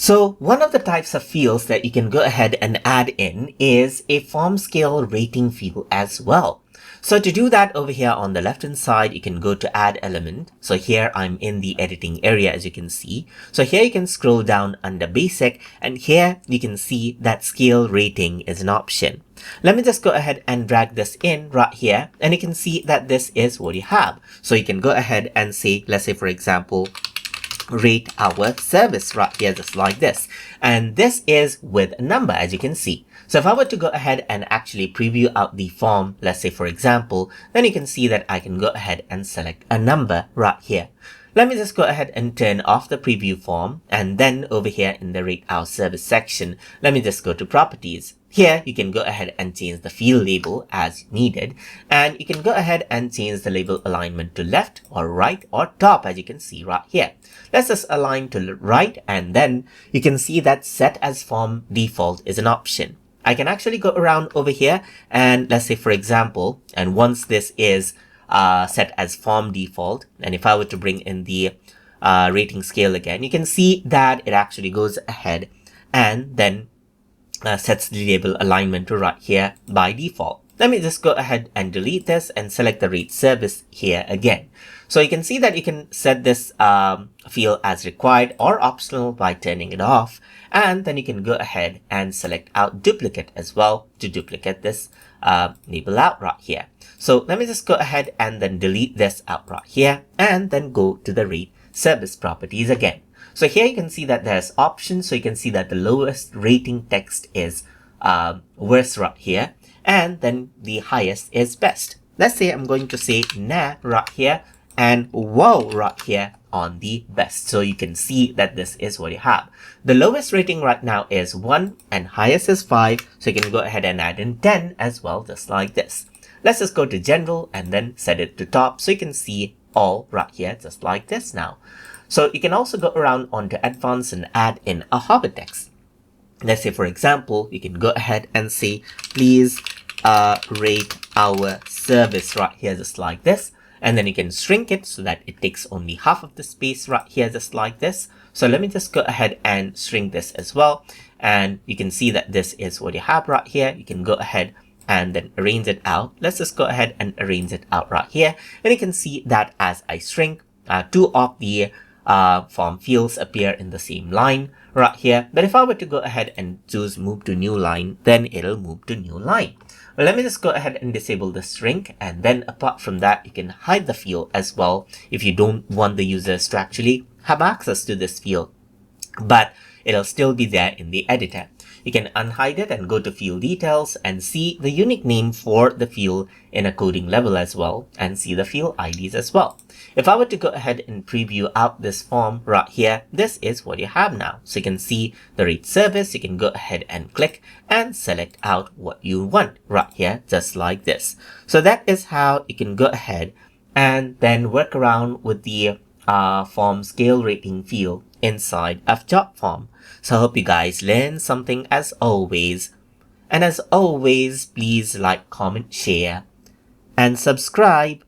So one of the types of fields that you can go ahead and add in is a form scale rating field as well. So to do that, over here on the left hand side, you can go to add element. So here I'm in the editing area, as you can see. So here you can scroll down under basic, and here you can see that scale rating is an option. Let me just go ahead and drag this in right here, and you can see that this is what you have. So you can go ahead and say, let's say for example, rate our service right here, just like this. And this is with a number, as you can see. So if I were to go ahead and actually preview out the form, let's say for example, then you can see that I can go ahead and select a number right here. Let me just go ahead and turn off the preview form, and then over here in the rate our service section, let me just go to properties. Here you can go ahead and change the field label as needed, and you can go ahead and change the label alignment to left or right or top, as you can see right here. Let's just align to the right, and then you can see that set as form default is an option. I can actually go around over here and let's say for example, and once this is set as form default, and if I were to bring in the rating scale again, you can see that it actually goes ahead and then sets the label alignment to right here by default. Let me just go ahead and delete this and select the rate service here again. So you can see that you can set this field as required or optional by turning it off. And then you can go ahead and select out duplicate as well to duplicate this label out right here. So let me just go ahead and then delete this out right here, and then go to the rate service properties again. So here you can see that there's options. So you can see that the lowest rating text is worst right here, and then the highest is best. Let's say I'm going to say nah right here and wow right here on the best. So you can see that this is what you have. The lowest rating right now is 1 and highest is 5. So you can go ahead and add in 10 as well, just like this. Let's just go to general and then set it to top. So you can see all right here, just like this now. So you can also go around onto advanced and add in a hover text. Let's say for example, you can go ahead and say, please rate our service right here, just like this. And then you can shrink it so that it takes only half of the space right here, just like this. So let me just go ahead and shrink this as well. And you can see that this is what you have right here. You can go ahead and then arrange it out. Let's just go ahead and arrange it out right here. And you can see that as I shrink, two of the form fields appear in the same line right here. But if I were to go ahead and choose move to new line, then it'll move to new line. Well, let me just go ahead and disable the shrink, and then apart from that, you can hide the field as well if you don't want the users to actually have access to this field, but it'll still be there in the editor. You can unhide it and go to field details and see the unique name for the field in a coding level as well, and see the field IDs as well. If I were to go ahead and preview out this form right here, this is what you have now. So you can see the rate service. You can go ahead and click and select out what you want right here, just like this. So that is how you can go ahead and then work around with the form scale rating field inside of Jotform. So I hope you guys learned something as always. And as always, please like, comment, share, and subscribe.